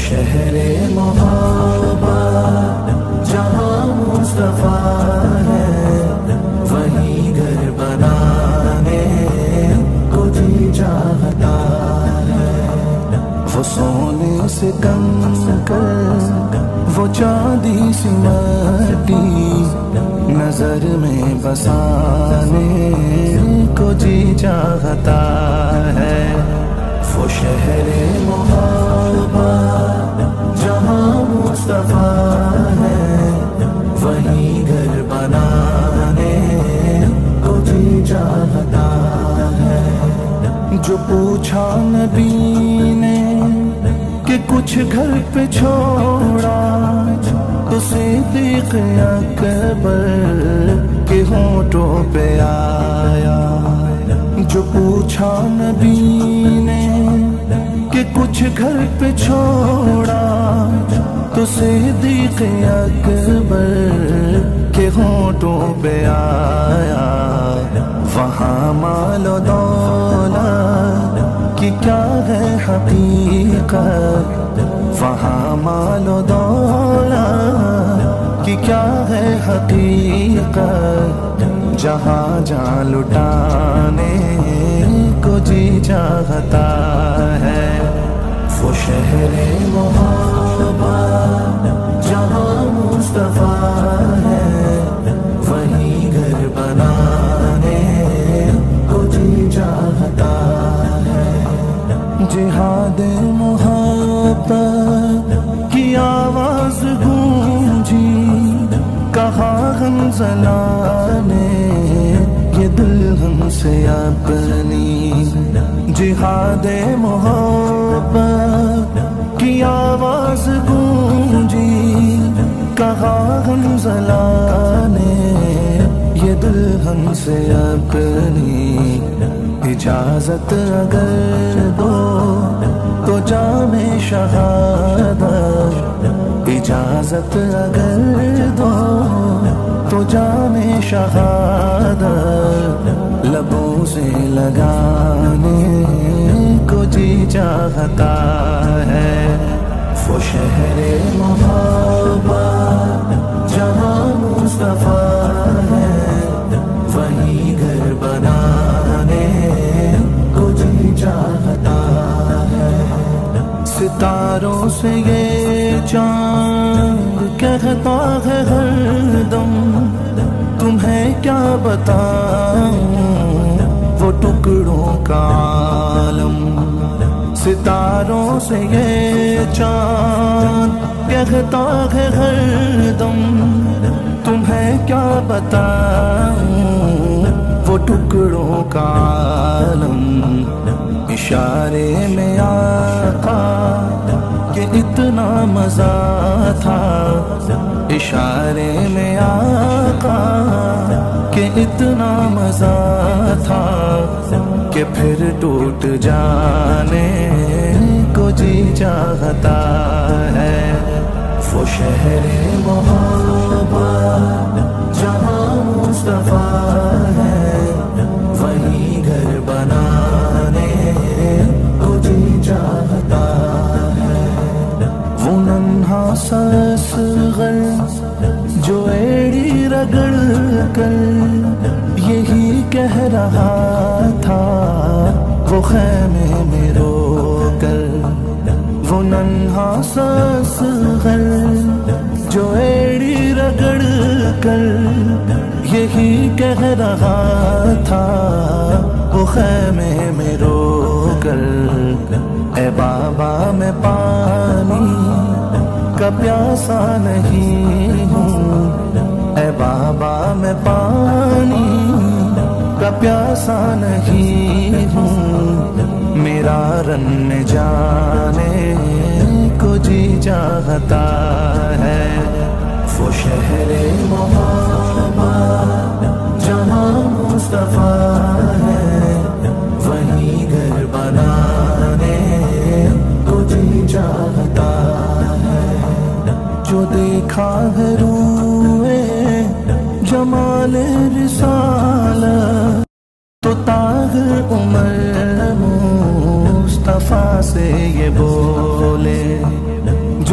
شہر محبت جہاں مصطفیٰ ہے، وہیں گھر بنانے کو جی چاہتا ہے۔ وہ سونے سے کم کر وہ چاندی سی مٹی نظر میں بسانے کو جی چاہتا ہے۔ وہ شہر محبت جہاں مصطفیٰ ہے، وہیں گھر بنانے کو جی چاہتا ہے۔ جو پوچھا نبی نے کہ کچھ گھر پہ چھوڑا، تو صدیق اکبر کے ہونٹوں پہ آیا۔ جو پوچھا نبی نے کہ کچھ گھر پہ چھوڑا، تو صدیق اکبر کے ہونٹوں پہ آیا۔ وہاں مال و دولت کی کیا ہے حقیقت، وہاں مال و دولت کی کیا ہے حقیقت، جہاں جان لٹانے کو جی چاہتا ہے۔ وہ شہر محبت جہاں مصطفیٰ ہے، وہیں گھر بنانے کو جی چاہتا ہے۔ جہاد محبت کی آواز گونجی، کہا حنظلہ نے یہ دلہن سے اپنی۔ جہاد محبت کی آواز گونجی، کہا حنظلہ نے یہ دلہن سے اپنی۔ اجازت اگر دو تو جام شہادت، اجازت اگر دو تو جام شہادت لبوں سے لگانے کو جی چاہتا ہے۔ وہ شہر محبت جہاں مصطفیٰ ہے، وہیں گھر بنانے کو جی چاہتا ہے۔ ستاروں سے یہ چاند کہتا ہے ہر دم، تمہیں کیا بتاؤں وہ ٹکڑوں کا عالم۔ ستاروں سے یہ چاند کہتا ہے ہر دم، تمہیں کیا بتاؤں وہ ٹکڑوں کا عالم۔ اشارے میں آقا کہ اتنا مزہ تھا، اشارے میں آقا کہ اتنا مزہ تھا، کہ پھر ٹوٹ جانے کو جی چاہتا ہے۔ وہ شہر محبت جہاں مصطفیٰ ہے، وہیں گھر بنانے کو جی چاہتا ہے۔ وہ ننھا سا اصغر جو ایڑی رگڑ کر یہی کہہ رہا تھا، وہ خیمے میں رو کر۔ وہ ننھا سا اصغر جو ایڑی رگڑ کر یہی کہہ رہا تھا، وہ خیمے میں رو کر۔ اے بابا میں پانی کا پیاسا نہیں ہوں، اے بابا میں پانی کا پیاسا نہیں ہوں، میرا رن جانے کو جی چاہتا ہے۔ وہ شہر محبت جہاں مصطفیٰ ہے، وہیں گھر بنانے کو جی چاہتا ہے۔ جو دیکھا ہے روئے جمال رسالت، تو طاہر عمر مصطفیٰ سے یہ بولے،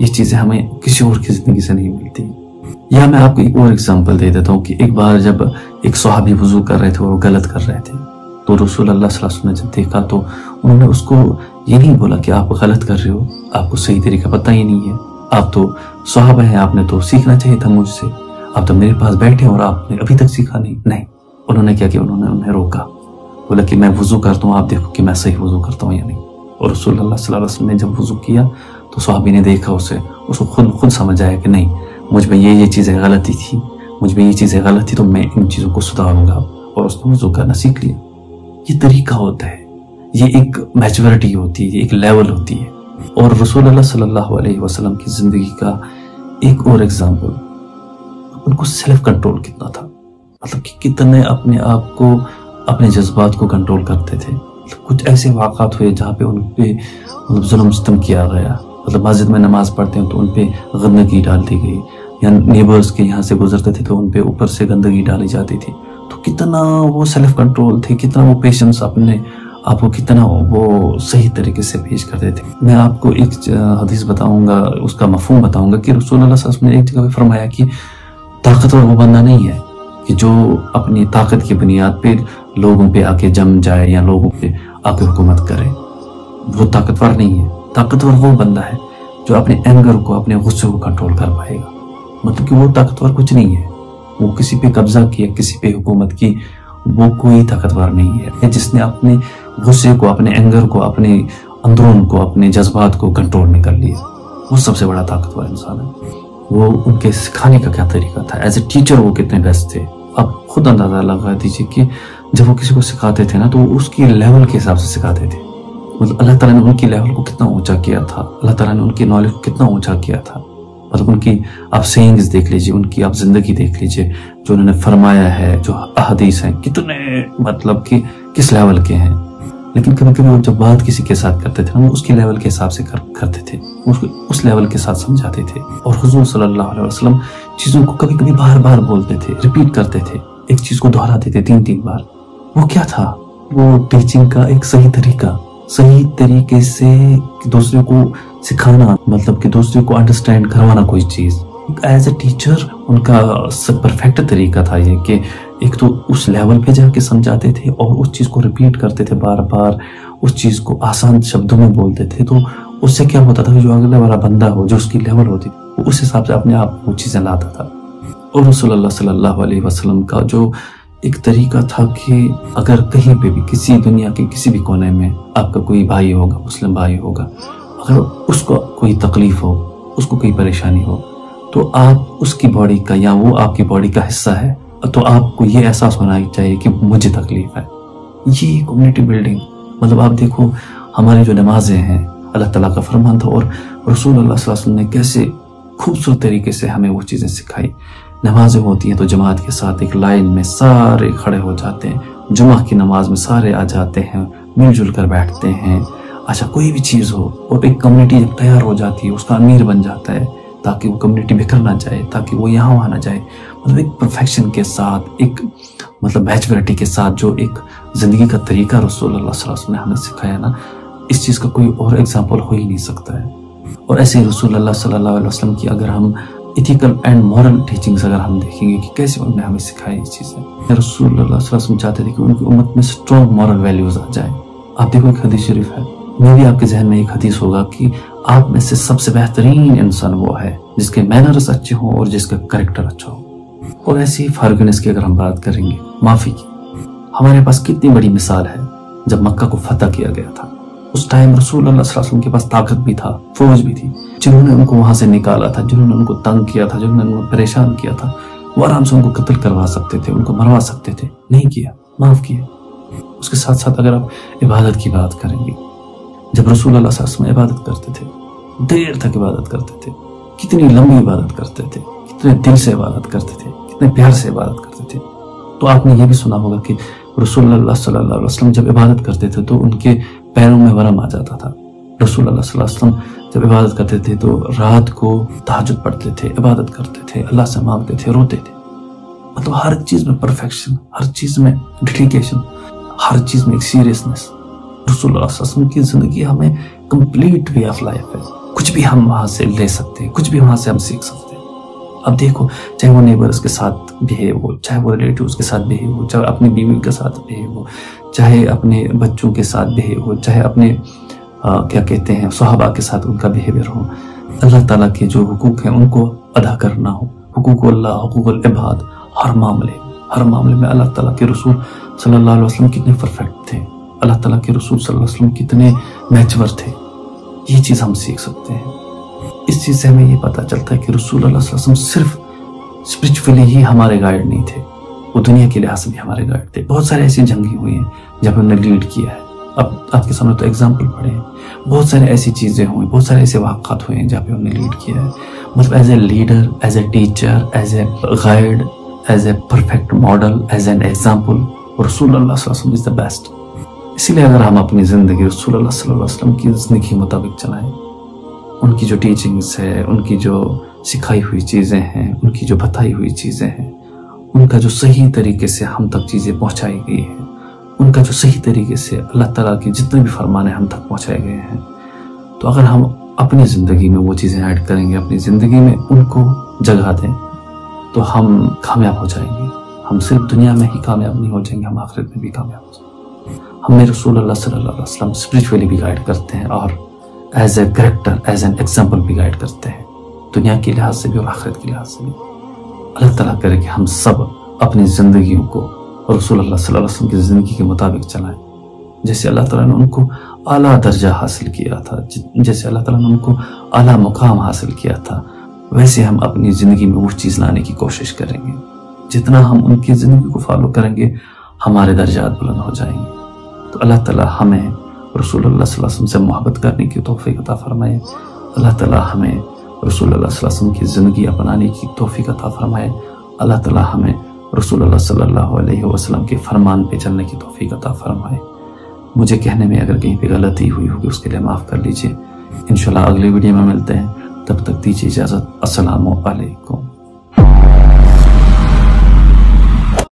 یہ چیزیں ہمیں کسی اور کی زندگی سے نہیں ملتی. یا میں آپ کو ایک اور ایگزامپل دے دیتا ہوں کہ ایک بار جب ایک صحابی وضو کر رہے تھے اور وہ غلط کر رہے تھے تو رسول اللہ صلی اللہ علیہ وسلم نے جب دیکھا تو انہوں نے اس کو یہ نہیں بولا کہ آپ غلط کر رہے ہو، آپ کو صحیح طریقہ پتہ ہی نہیں ہے، آپ تو صحابہ ہیں، آپ نے تو سیکھنا چاہیے تھا مجھ سے، آپ تو میرے پاس بیٹھے اور آپ نے ابھی تک سیکھا نہیں. انہوں نے کیا کہ انہوں نے انہیں روکا، بولا کہ میں وضو کرتا ہوں، آپ دیکھو کہ میں صحیح وضو کرتا ہوں یا نہیں. اور رسول اللہ صلی اللہ علیہ وسلم نے جب وضو کیا تو صحابی نے دیکھا اسے، اس کو خود سمجھ آیا کہ نہیں، مجھ میں یہ چیزیں غلطی تھی، مجھ میں یہ چیزیں غلط تھی، تو میں ان چیزوں کو سدھاروں گا، اور اس نے وضو کرنا سیکھ لیا. یہ طریقہ ہوتا ہے، یہ ایک میچورٹی ہوتی ہے، یہ ایک لیول ہوتی ہے. اور رسول اللہ صلی اللہ علیہ وسلم کی زندگی کا ایک اور ایگزامپل، ان کو سیلف کنٹرول کتنا تھا، مطلب کہ کتنے اپنے آپ کو، اپنے جذبات کو کنٹرول کرتے تھے. کچھ ایسے واقعات ہوئے جہاں پہ ان پہ ظلم ستم کیا گیا، مطلب مسجد میں نماز پڑھتے ہیں تو ان پہ گندگی ڈال دی گئی، یا نیبرز کے یہاں سے گزرتے تھے تو ان پہ اوپر سے گندگی ڈالی جاتی تھی. تو کتنا وہ سیلف کنٹرول تھے، کتنا وہ پیشنس اپنے آپ کو کتنا وہ صحیح طریقے سے پیش کرتے تھے. میں آپ کو ایک حدیث بتاؤں گا، اس کا مفہوم بتاؤں گا کہ رسول اللہ صلی اللہ علیہ وسلم نے ایک جگہ پہ فرمایا کہ طاقتور وہ بندہ نہیں ہے کہ جو اپنی طاقت کی بنیاد پہ لوگوں پہ آ کے جم جائے یا لوگوں پہ آ کے حکومت کرے، وہ طاقتور نہیں ہے. طاقتور وہ بندہ ہے جو اپنے اینگر کو، اپنے غصے کو کنٹرول کر پائے گا. مطلب کہ وہ طاقتور کچھ نہیں ہے، وہ کسی پہ قبضہ کیا، کسی پہ حکومت کی، وہ کوئی طاقتور نہیں ہے. جس نے اپنے غصے کو، اپنے اینگر کو، اپنے اندرون کو، اپنے جذبات کو کنٹرول میں کر لیا، وہ سب سے بڑا طاقتور انسان ہے. وہ ان کے سکھانے کا کیا طریقہ تھا، ایز اے ٹیچر وہ کتنے بیسٹ تھے. آپ خود اندازہ لگا دیجیے کہ جب وہ کسی کو سکھاتے تھے نا تو وہ اس کی لیول کے حساب سے سکھاتے تھے. مطلب اللہ تعالیٰ نے ان کی لیول کو کتنا اونچا کیا تھا، اللہ تعالیٰ نے ان کی نالج کو کتنا اونچا کیا تھا. مطلب ان کی آپ سینگز دیکھ لیجیے، ان کی آپ زندگی دیکھ لیجیے، جو انہوں نے فرمایا ہے، جو احادیث ہیں، کتنے مطلب کہ کس لیول کے ہیں. لیکن کبھی کبھی وہ جب بات کسی کے ساتھ کرتے تھے وہ اس کی لیول کے حساب سے کرتے تھے، اس لیول کے ساتھ سمجھاتے تھے. اور حضور صلی اللہ علیہ وسلم چیزوں کو کبھی کبھی بار بار بولتے تھے، ریپیٹ کرتے تھے، ایک چیز کو دہراتے تھے 3 بار. وہ کیا تھا؟ وہ ٹیچنگ کا ایک صحیح طریقہ، صحیح طریقے سے دوسرے کو سکھانا، مطلب کہ دوسرے کو انڈرسٹینڈ کروانا کوئی چیز. ایز اے ٹیچر ان کا پرفیکٹ طریقہ تھا یہ کہ ایک تو اس لیول پہ جا کے سمجھاتے تھے اور اس چیز کو ریپیٹ کرتے تھے بار بار، اس چیز کو آسان شبدوں میں بولتے تھے. تو اس سے کیا ہوتا تھا کہ جو اگلے والا بندہ ہو، جو اس کی لیول ہوتی تھی، وہ اس حساب سے اپنے آپ وہ چیزیں لاتا تھا. اور رسول اللہ صلی اللہ علیہ وسلم کا جو ایک طریقہ تھا کہ اگر کہیں پہ بھی کسی دنیا کے کسی بھی کونے میں آپ کا کوئی بھائی ہوگا، مسلم بھائی ہوگا، اگر اس کو کوئی تکلیف ہو، اس کو کوئی پریشانی ہو، تو آپ اس کی باڈی کا یا وہ آپ کی باڈی کا حصہ ہے، تو آپ کو یہ احساس ہونا چاہیے کہ مجھے تکلیف ہے. یہ کمیونٹی بلڈنگ، مطلب آپ دیکھو ہماری جو نمازیں ہیں اللہ تعالیٰ کا فرمان تھا، اور رسول اللہ صلی اللہ علیہ وسلم نے کیسے خوبصورت طریقے سے ہمیں وہ چیزیں سکھائی. نمازیں ہوتی ہیں تو جماعت کے ساتھ ایک لائن میں سارے کھڑے ہو جاتے ہیں، جمعہ کی نماز میں سارے آ جاتے ہیں، مل جل کر بیٹھتے ہیں. اچھا کوئی بھی چیز ہو، اور ایک کمیونٹی جب تیار ہو جاتی ہے اس کا امیر بن جاتا ہے تاکہ وہ کمیونٹی بکھر نہ جائے، تاکہ وہ یہاں وہاں نہ جائے. مطلب ایک پرفیکشن کے ساتھ، ایک مطلب میچورٹی کے ساتھ جو ایک زندگی کا طریقہ رسول اللہ صلی اللہ علیہ وسلم نے ہمیں سکھایا نا، اس چیز کا کوئی اور ایگزامپل ہو ہی نہیں سکتا ہے. اور ایسے ہی رسول اللہ صلی اللہ علیہ وسلم کی اگر ہم ایتھیکل اینڈ مورل ٹیچنگز اگر ہم دیکھیں گے کہ کیسے انہوں نے ہمیں سکھائی یہ چیزیں. رسول اللہ صلی اللہ علیہ وسلم چاہتے تھے کہ ان کی امت میں اسٹرانگ مورل ویلیوز آ جائیں. آپ دیکھو ایک حدیث شریف ہے، میں بھی آپ کے ذہن میں ایک حدیث ہوگا کہ آپ میں سے سب سے بہترین انسان وہ ہے جس کے مینرز اچھے ہوں اور جس کا کریکٹر اچھا ہو. اور ایسی فارگنس کی اگر ہم بات کریں گے، معافی کی، ہمارے پاس کتنی بڑی مثال ہے. جب مکہ کو فتح کیا گیا تھا اس ٹائم رسول اللہ صلی اللہ علیہ وسلم کے پاس طاقت بھی تھا، فوج بھی تھی. جنہوں نے ان کو وہاں سے نکالا تھا، جنہوں نے ان کو تنگ کیا تھا، جنہوں نے ان کو پریشان کیا تھا، وہ آرام سے ان کو قتل کروا سکتے تھے، ان کو مروا سکتے تھے، نہیں کیا، معاف کیا. اس کے ساتھ ساتھ اگر آپ عبادت کی بات کریں گے، جب رسول اللہ صلی اللہ علیہ وسلم عبادت کرتے تھے، دیر تک عبادت کرتے تھے، کتنی لمبی عبادت کرتے تھے، کتنے دل سے عبادت کرتے تھے، کتنے پیار سے عبادت کرتے تھے. تو آپ نے یہ بھی سنا ہوگا کہ رسول اللہ صلی اللہ علیہ وسلم جب عبادت کرتے تھے تو ان کے پیروں میں ورم آ جاتا تھا. رسول اللہ صلی اللہ علیہ وسلم جب عبادت کرتے تھے تو رات کو تہجد پڑھتے تھے، عبادت کرتے تھے، اللہ سے مانگتے تھے، روتے تھے. مطلب ہر چیز میں پرفیکشن، ہر چیز میں ڈیڈیکیشن، ہر چیز میں ایک سیریسنس. رسول اللہ صلی اللہ علیہ وسلم کی زندگی ہمیں کمپلیٹ وے آف لائف ہے. کچھ بھی ہم وہاں سے لے سکتے ہیں، کچھ بھی وہاں سے ہم سیکھ سکتے ہیں۔ اب دیکھو، چاہے وہ نیبرز کے ساتھ بہیو ہو، چاہے وہ ریلیٹیوز کے ساتھ بہیو ہو، چاہے اپنی بیوی کے ساتھ بہیو ہو، چاہے اپنے بچوں کے ساتھ بہیو ہو، چاہے اپنے کیا کہتے ہیں صحابہ کے ساتھ ان کا بہیویئر ہو، اللہ تعالیٰ کے جو حقوق ہیں ان کو ادا کرنا ہو، حقوق اللہ، حقوق العباد، ہر معاملے میں اللہ تعالیٰ کے رسول صلی اللہ علیہ وسلم کتنے پرفیکٹ تھے، اللہ تعالیٰ کے رسول صلی اللہ علیہ وسلم کتنے میچور تھے۔ یہ چیز ہم سیکھ سکتے ہیں۔ اس چیز سے ہمیں یہ پتہ چلتا ہے کہ رسول اللہ صلی اللہ علیہ وسلم صرف اسپرچولی ہی ہمارے گائیڈ نہیں تھے، وہ دنیا کے لحاظ سے بھی ہمارے گائیڈ تھے۔ بہت سارے ایسی جنگیں ہوئی ہیں جب انہوں نے لیڈ کیا ہے، اب آپ کے سامنے تو ایگزامپل پڑے ہیں، بہت سارے ایسی چیزیں ہوئی، بہت سارے ایسے واقعات ہوئے ہیں جہاں پہ انہوں نے لیڈ کیا ہے۔ مطلب as a leader, as a teacher, as a guide, as a perfect model, as an example, رسول اللہ صلی اللہ علیہ وسلم از دا بیسٹ۔ اسی لیے اگر ہم اپنی زندگی رسول اللہ صلی اللہ علیہ وسلم کی زندگی کے مطابق چلائیں، ان کی جو ٹیچنگز ہے، ان کی جو سکھائی ہوئی چیزیں ہیں، ان کی جو بتائی ہوئی چیزیں ہیں، ان کا جو صحیح طریقے سے ہم تک چیزیں پہنچائی گئی ہیں، ان کا جو صحیح طریقے سے اللہ تعالیٰ کی جتنے بھی فرمانے ہم تک پہنچائے گئے ہیں، تو اگر ہم اپنی زندگی میں وہ چیزیں ایڈ کریں گے، اپنی زندگی میں ان کو جگہ دیں، تو ہم کامیاب ہو جائیں گے۔ ہم صرف دنیا میں ہی کامیاب نہیں ہو جائیں گے، ہم آخرت میں بھی کامیاب ہو جائیں گے۔ ہمیں رسول اللہ صلی اللہ علیہ وسلم اسپرچولی بھی گائیڈ کرتے ہیں اور as a character, as an example بھی گائیڈ کرتے ہیں، دنیا کے لحاظ سے بھی اور آخرت کے لحاظ سے بھی۔ اللہ تعالیٰ کرے کہ ہم سب اپنی زندگیوں کو رسول اللہ صلی اللہ علیہ وسلم کی زندگی کے مطابق چلائیں، جیسے اللہ تعالیٰ نے ان کو اعلیٰ درجہ حاصل کیا تھا، جیسے اللہ تعالیٰ نے ان کو اعلیٰ مقام حاصل کیا تھا، ویسے ہم اپنی زندگی میں وہ چیز لانے کی کوشش کریں گے۔ جتنا ہم ان کی زندگی کو فالو کریں گے، ہمارے درجات بلند ہو جائیں گے۔ تو اللہ تعالیٰ ہمیں رسول اللہ صلی اللہ علیہ وسلم سے محبت کرنے کی توفیق عطا فرمائے۔ اللہ تعالیٰ ہمیں رسول اللہ صلی اللہ علیہ وسلم کی زندگی اپنانے کی توفیق عطا فرمائے۔ اللہ تعالیٰ ہمیں رسول اللہ صلی اللہ علیہ وسلم کے فرمان پہ چلنے کی توفیق عطا فرمائے۔ مجھے کہنے میں اگر کہیں پہ غلطی ہوئی ہوگی اس کے لیے معاف کر لیجیے۔ انشاءاللہ اگلی ویڈیو میں ملتے ہیں، تب تک دیجیے اجازت۔ السلام علیکم۔